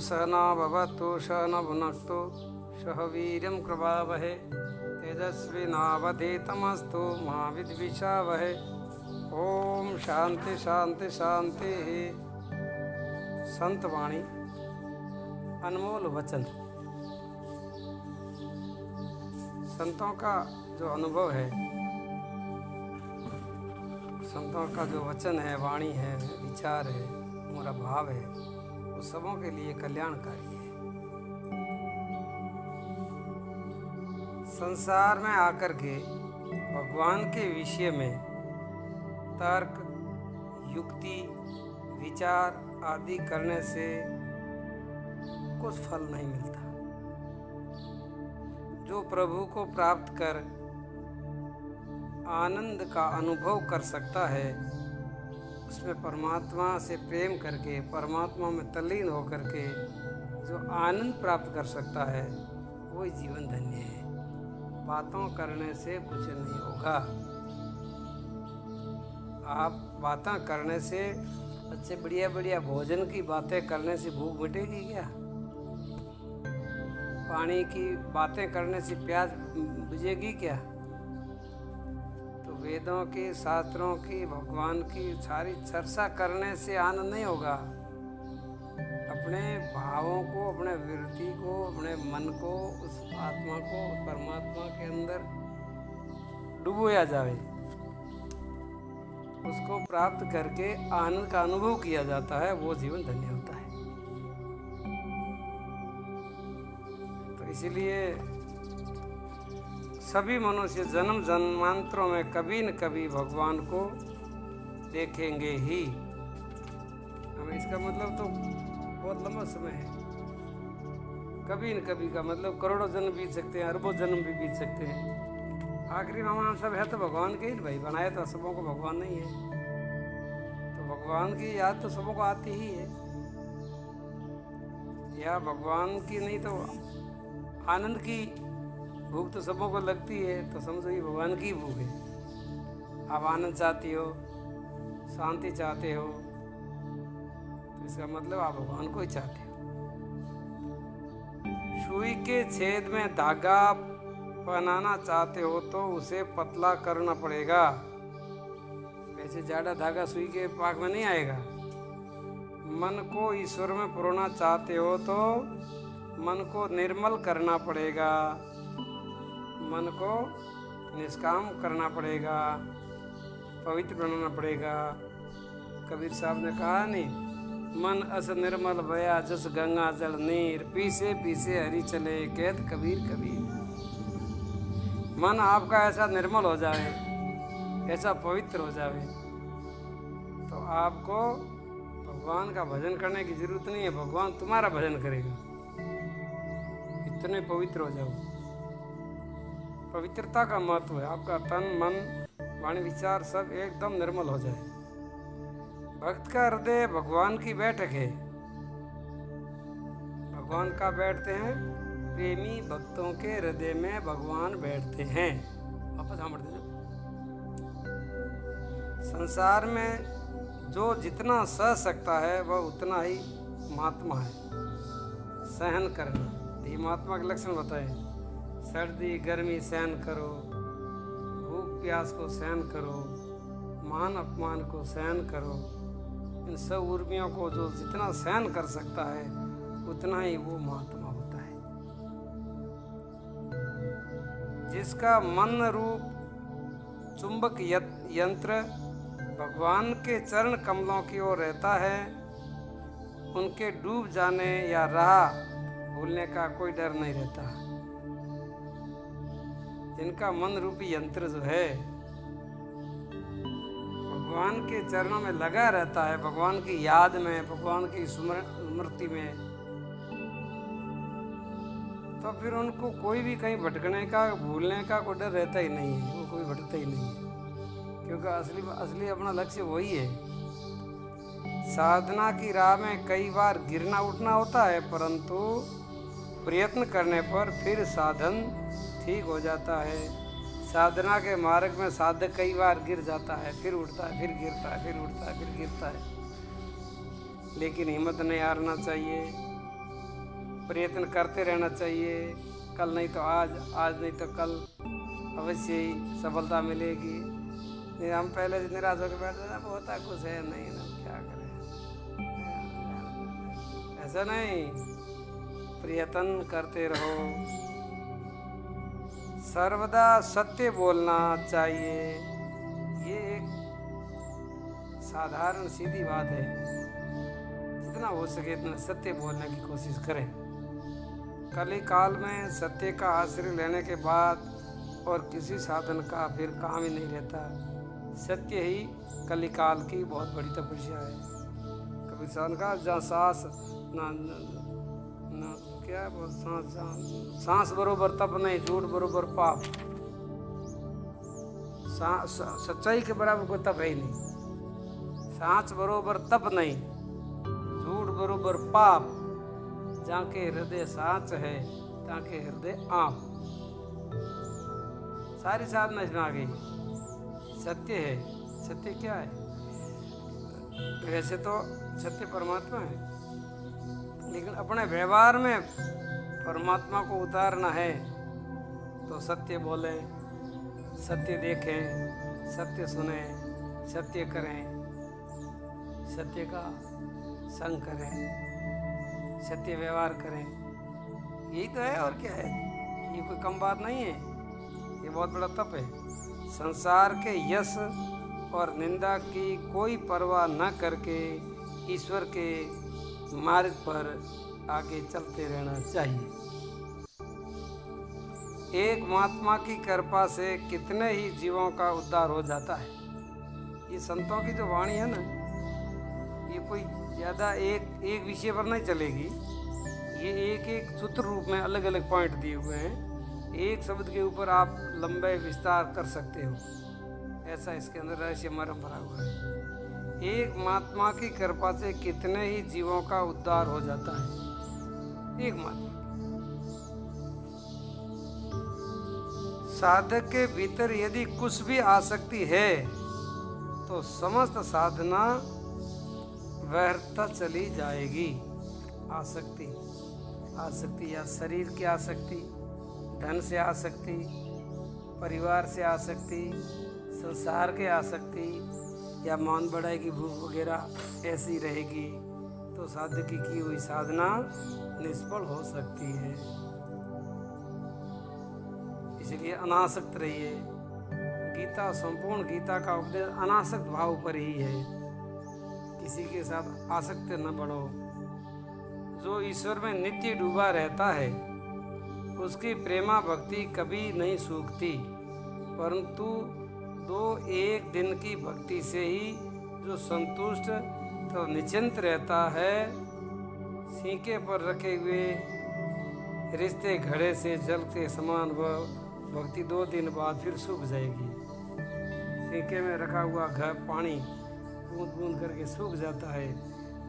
सहना भवतु सहना भुनक्तु सह वीर्यं कृपावहै तेजस्विनावधीतमस्तु मा विद्विषावहै। ओम शांति शांति शांति। संत वाणी अनमोल वचन। संतों का जो अनुभव है, संतों का जो वचन है, वाणी है, विचार है, हमारा भाव है, वो सबों के लिए कल्याणकारी है। संसार में आकर के भगवान के विषय में तर्क, युक्ति, विचार आदि करने से कुछ फल नहीं मिलता। जो प्रभु को प्राप्त कर आनंद का अनुभव कर सकता है, उसमें परमात्मा से प्रेम करके, परमात्मा में तल्लीन होकर के जो आनंद प्राप्त कर सकता है, वही जीवन धन्य है। बातों करने से कुछ नहीं होगा। आप बातें करने से, अच्छे बढ़िया बढ़िया भोजन की बातें करने से भूख मिटेगी क्या? पानी की बातें करने से प्यास बुझेगी क्या? तो वेदों की, शास्त्रों की, भगवान की सारी चर्चा करने से आनंद नहीं होगा। अपने भावों को, अपने वृत्ति को, अपने मन को, उस आत्मा को, परमात्मा के अंदर डुबोया जाए, उसको प्राप्त करके आनंद का अनुभव किया जाता है, वो जीवन धन्य होता है। तो इसीलिए सभी मनुष्य जन्म जन्मांतरों में कभी न कभी भगवान को देखेंगे ही। हमें इसका मतलब तो बहुत लंबा समय है। कभी न कभी का मतलब करोड़ों जन्म बीत सकते हैं, अरबों जन्म भी बीत सकते हैं। आखिरी में हम सब है तो भगवान के ही भाई, बनाया तो सबों को भगवान नहीं है, तो भगवान की याद तो सबों को आती ही है। या भगवान की नहीं तो आनंद की भूख तो सबों को लगती है, तो समझो ये भगवान की भूख है। आप आनंद चाहती हो, शांति चाहते हो, तो इसका मतलब आप भगवान को ही चाहते हो। सुई के छेद में धागा पहनाना चाहते हो तो उसे पतला करना पड़ेगा। वैसे ज्यादा धागा सुई के पाक में नहीं आएगा। मन को ईश्वर में पुरोना चाहते हो तो मन को निर्मल करना पड़ेगा, मन को निष्काम करना पड़ेगा, पवित्र बनाना पड़ेगा। कबीर साहब ने कहा नहीं, मन अस निर्मल भया जस गंगा जल नीर, पीसे पीसे हरि चले कहत कबीर कबीर। मन आपका ऐसा निर्मल हो जाए, ऐसा पवित्र हो जाए, तो आपको भगवान का भजन करने की जरूरत नहीं है, भगवान तुम्हारा भजन करेगा। इतने पवित्र हो जाओ। पवित्रता का महत्व है, आपका तन, मन, वाणी, विचार सब एकदम निर्मल हो जाए। भक्त का हृदय भगवान की बैठक है। भगवान का बैठते हैं, प्रेमी भक्तों के हृदय में भगवान बैठते हैं। वापस हम बढ़ते हैं। संसार में जो जितना सह सकता है वह उतना ही महात्मा है। सहन करना, ये महात्मा के लक्षण बताए। सर्दी गर्मी सहन करो, भूख प्यास को सहन करो, मान अपमान को सहन करो। इन सब उर्मियों को जो जितना सहन कर सकता है उतना ही वो महात्मा होता है। जिसका मन रूप चुंबक यंत्र भगवान के चरण कमलों की ओर रहता है, उनके डूब जाने या राह भूलने का कोई डर नहीं रहता। जिनका मन रूपी यंत्र जो है भगवान के चरणों में लगा रहता है, भगवान की याद में, भगवान की स्मृति में, तो फिर उनको कोई भी कहीं भटकने का, भूलने का कोई डर रहता ही नहीं है। वो कोई भटकता ही नहीं है, क्योंकि असली अपना लक्ष्य वही है। साधना की राह में कई बार गिरना उठना होता है, परंतु प्रयत्न करने पर फिर साधन ठीक हो जाता है। साधना के मार्ग में साधक कई बार गिर जाता है, फिर उठता है, फिर गिरता है, फिर उठता है, फिर गिरता है, लेकिन हिम्मत नहीं हारना चाहिए। प्रयत्न करते रहना चाहिए। कल नहीं तो आज, आज नहीं तो कल अवश्य ही सफलता मिलेगी। नहीं हम पहले से निराश होकर बैठते ना, होता कुछ है नहीं ना, क्या करें। ऐसा नहीं, प्रयत्न करते रहो। सर्वदा सत्य बोलना चाहिए। ये एक साधारण सीधी बात है। जितना हो सके इतना सत्य बोलने की कोशिश करें। कली काल में सत्य का आश्रय लेने के बाद और किसी साधन का फिर काम ही नहीं रहता। सत्य ही कली काल की बहुत बड़ी तपस्या है। कबीर साहब का जहाँ सांस ना क्या सांस बरोबर तप नहीं, झूठ बरोबर पाप। सच्चाई के बराबर कोई तप है ही नहीं। सांस बरोबर तप नहीं, झूठ बरोबर पाप। जहाँ के हृदय सांच है तहाँ के हृदय आप। सारी साधना इसमें आ गई। सत्य है। सत्य क्या है? वैसे तो सत्य परमात्मा है, लेकिन अपने व्यवहार में परमात्मा को उतारना है तो सत्य बोलें, सत्य देखें, सत्य सुने, सत्य करें, सत्य का संग करें, सत्य व्यवहार करें। यही तो है, और क्या है। ये कोई कम बात नहीं है, ये बहुत बड़ा तप है। संसार के यश और निंदा की कोई परवाह न करके ईश्वर के मार्ग पर आगे चलते रहना चाहिए। एक महात्मा की कृपा से कितने ही जीवों का उद्धार हो जाता है। ये संतों की जो वाणी है ना, ये कोई ज़्यादा एक विषय पर नहीं चलेगी। ये एक एक सूत्र रूप में अलग अलग पॉइंट दिए हुए हैं। एक शब्द के ऊपर आप लंबे विस्तार कर सकते हो, ऐसा इसके अंदर रहस्य मर्म भरा हुआ है। एक महात्मा की कृपा से कितने ही जीवों का उद्धार हो जाता है। एक महात्मा। साधक के भीतर यदि कुछ भी आसक्ति है तो समस्त साधना व्यर्थ चली जाएगी। आसक्ति या शरीर की आसक्ति, धन से आसक्ति, परिवार से आसक्ति, संसार के आसक्ति या मान बढ़ाई की भूख वगैरह ऐसी रहेगी तो साधक की हुई साधना निष्फल हो सकती है। इसलिए अनासक्त रहिए। गीता, संपूर्ण गीता का उपदेश अनासक्त भाव पर ही है। किसी के साथ आसक्त न बढ़ो। जो ईश्वर में नित्य डूबा रहता है उसकी प्रेमा भक्ति कभी नहीं सूखती, परंतु 2-1 दिन की भक्ति से ही जो संतुष्ट तो निश्चिंत रहता है, सीके पर रखे हुए रिश्ते घड़े से जल के समान वह भक्ति 2 दिन बाद फिर सूख जाएगी। सीके में रखा हुआ घर पानी बूंद बूंद करके सूख जाता है।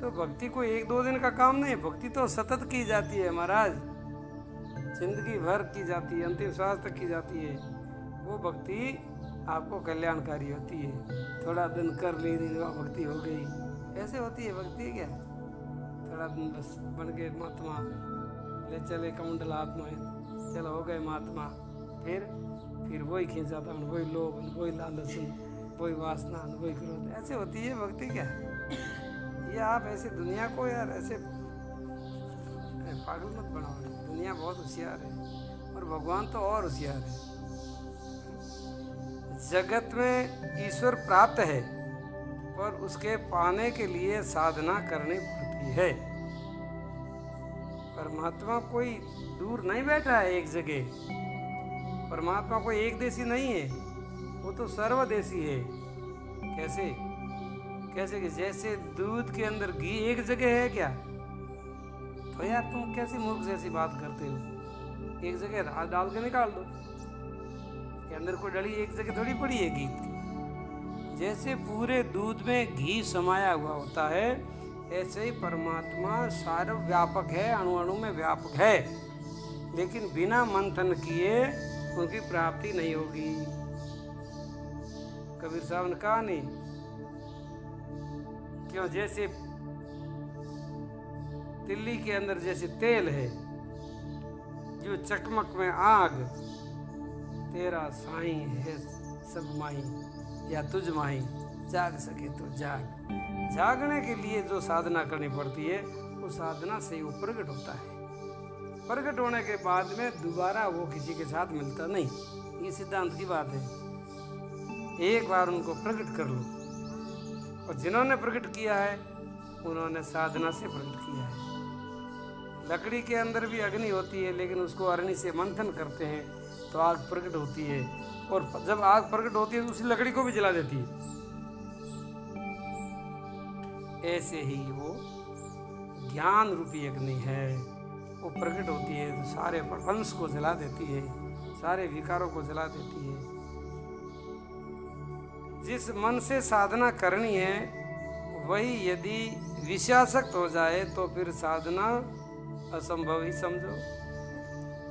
तो भक्ति कोई 1-2 दिन का काम नहीं है। भक्ति तो सतत की जाती है महाराज, जिंदगी भर की जाती है, अंतिम श्वास तक की जाती है। वो भक्ति आपको कल्याणकारी होती है। थोड़ा दिन कर ली, भक्ति हो गई, ऐसे होती है भक्ति। क्या थोड़ा दिन बस बन गए महात्मा, ले चले कमंडल आत्मा, चलो हो गए महात्मा। फिर वही खींचाता, वही लोभ, वही लालच, वही वासना, वही क्रोध। ऐसे होती है भक्ति। क्या ये आप ऐसे दुनिया को यार ऐसे पागल मत बनाओ। दुनिया बहुत होशियार है और भगवान तो और होशियार है। जगत में ईश्वर प्राप्त है पर उसके पाने के लिए साधना करनी पड़ती है। परमात्मा कोई दूर नहीं बैठा है एक जगह। परमात्मा कोई एक देशी नहीं है, वो तो सर्वदेशी है। कैसे कि जैसे दूध के अंदर घी एक जगह है क्या? तो यार तुम कैसी मूर्ख जैसी बात करते हो। एक जगह डाल के निकाल दो, के अंदर कोई डली एक जगह थोड़ी पड़ी है घी। जैसे पूरे दूध में घी समाया हुआ होता है, ऐसे ही परमात्मा सर्वव्यापक है, अणु अणु में व्यापक है, लेकिन बिना मंथन किए उनकी प्राप्ति नहीं होगी। कबीर साहब ने कहा नहीं क्यों, जैसे तिल्ली के अंदर जैसे तेल है, जो चकमक में आग, तेरा साईं है सब माही, या तुझ माही जाग सके तो जाग। जागने के लिए जो साधना करनी पड़ती है वो साधना से वो प्रकट होता है। प्रकट होने के बाद में दोबारा वो किसी के साथ मिलता नहीं, ये सिद्धांत की बात है। एक बार उनको प्रकट कर लो, और जिन्होंने प्रकट किया है उन्होंने साधना से प्रकट किया है। लकड़ी के अंदर भी अग्नि होती है, लेकिन उसको अग्नि से मंथन करते हैं तो आग प्रकट होती है, और जब आग प्रकट होती है तो उसी लकड़ी को भी जला देती है। ऐसे ही वो ज्ञान रूपी अग्नि है, वो प्रकट होती है तो सारे प्रपंच को जला देती है, सारे विकारों को जला देती है। जिस मन से साधना करनी है वही यदि विषयासक्त हो जाए तो फिर साधना असंभव ही समझो।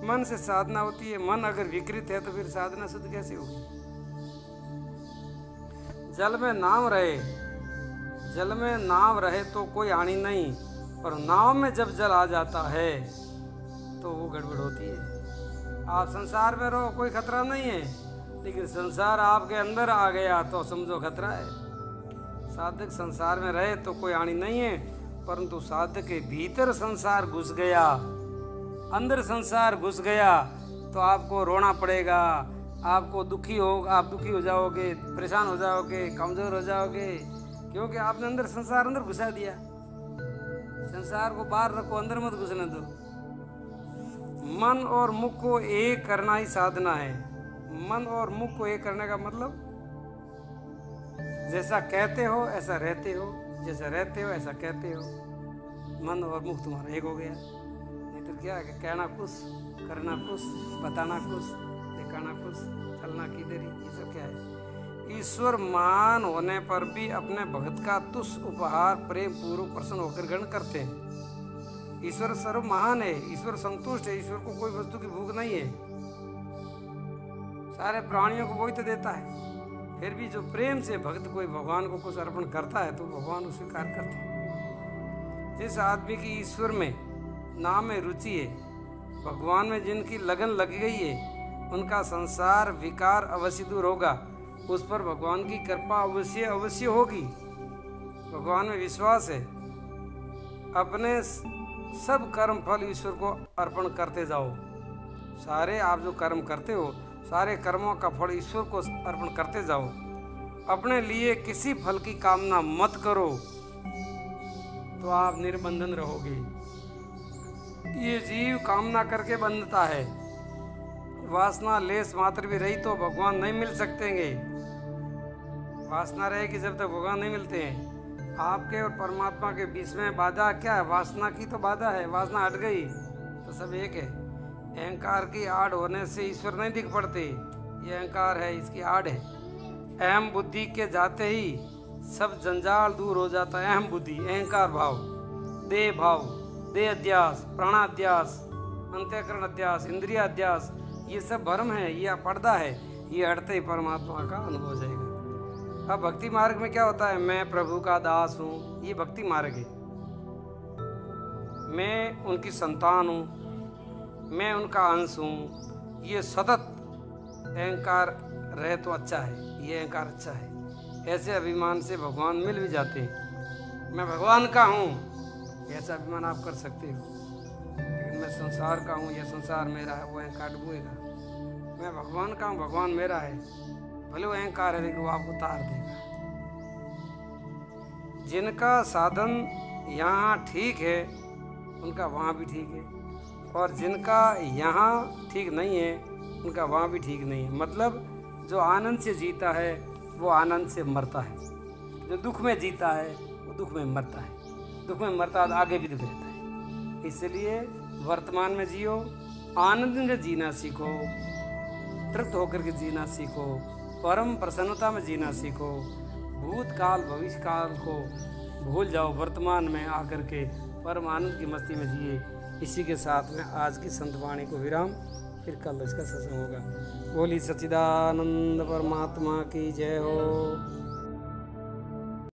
मन से साधना होती है, मन अगर विकृत है तो फिर साधना शुद्ध कैसे होगी। जल में नाव रहे, जल में नाव रहे तो कोई हानि नहीं, और नाव में जब जल आ जाता है तो वो गड़बड़ होती है। आप संसार में रहो कोई खतरा नहीं है, लेकिन संसार आपके अंदर आ गया तो समझो खतरा है। साधक संसार में रहे तो कोई हानि नहीं है, परंतु साधक के भीतर संसार घुस गया, अंदर संसार घुस गया तो आपको रोना पड़ेगा, आपको दुखी आप दुखी हो जाओगे, परेशान हो जाओगे, कमजोर हो जाओगे, क्योंकि आपने अंदर संसार अंदर घुसा दिया। संसार को बाहर रखो, अंदर मत घुसने दो। मन और मुख को एक करना ही साधना है। मन और मुख को एक करने का मतलब जैसा कहते हो ऐसा रहते हो, जैसा रहते हो ऐसा कहते हो। मन और मुख तुम्हारा एक हो गया। नहीं तो क्या है, कहना कुछ, करना कुछ, बताना कुछ, दिखाना कुछ, चलना किधर, ये सब क्या है। ईश्वर महान होने पर भी अपने भक्त का तुच्छ उपहार प्रेम पूर्वक प्रसन्न होकर ग्रहण करते हैं। ईश्वर सर्व महान है, ईश्वर संतुष्ट है, ईश्वर को कोई वस्तु की भूख नहीं है। सारे प्राणियों को वही तो देता है। फिर भी जो प्रेम से भक्त कोई भगवान को कुछ अर्पण करता है तो भगवान उसे स्वीकार करते हैं। जिस आदमी की ईश्वर में नाम में रुचि है, भगवान में जिनकी लगन लग गई है, उनका संसार विकार अवश्य दूर होगा। उस पर भगवान की कृपा अवश्य अवश्य होगी। भगवान में विश्वास है। अपने सब कर्म फल ईश्वर को अर्पण करते जाओ। सारे आप जो कर्म करते हो, सारे कर्मों का फल ईश्वर को अर्पण करते जाओ। अपने लिए किसी फल की कामना मत करो, तो आप निर्बंधन रहोगे। ये जीव कामना करके बंधता है। वासना लेस मात्र भी रही तो भगवान नहीं मिल सकेंगे। वासना रहेगी जब तक भगवान नहीं मिलते हैं। आपके और परमात्मा के बीच में बाधा क्या है? वासना की तो बाधा है। वासना हट गई तो सब एक है। अहंकार की आड़ होने से ईश्वर नहीं दिख पड़ते। ये अहंकार है, इसकी आड़ है। अहम बुद्धि के जाते ही सब जंजाल दूर हो जाता है। अहम बुद्धि, अहंकार भाव, देह अध्यास, प्राणाध्यास, अंतःकरण अध्यास, इंद्रिय अध्यास, ये सब भ्रम है, ये पर्दा है। ये हटते ही परमात्मा का अनुभव हो जाएगा। अब भक्ति मार्ग में क्या होता है? मैं प्रभु का दास हूँ, ये भक्ति मार्ग है। मैं उनकी संतान हूँ, मैं उनका अंश हूँ। ये सतत अहंकार रहे तो अच्छा है, ये अहंकार अच्छा है। ऐसे अभिमान से भगवान मिल भी जाते हैं। मैं भगवान का हूँ, ऐसा अभिमान आप कर सकते हो। लेकिन मैं संसार का हूँ, यह संसार मेरा है, वो अहंकार डूबेगा। मैं भगवान का हूँ, भगवान मेरा है, भले वो अहंकार है, लेकिन वो आपको तार देगा। जिनका साधन यहाँ ठीक है उनका वहाँ भी ठीक है, और जिनका यहाँ ठीक नहीं है उनका वहाँ भी ठीक नहीं है। मतलब जो आनंद से जीता है वो आनंद से मरता है, जो दुख में जीता है वो दुख में मरता है। दुख में मरता है तो आगे भी दुख रहता है। इसलिए वर्तमान में जियो, आनंद में जीना सीखो, तृप्त होकर के जीना सीखो, परम प्रसन्नता में जीना सीखो। भूतकाल भविष्य काल को भूल जाओ, वर्तमान में आकर के परम आनंद की मस्ती में जिए। इसी के साथ में आज की संत वाणी को विराम, फिर कल इसका सत्संग होगा। बोली सच्चिदानंद परमात्मा की जय हो।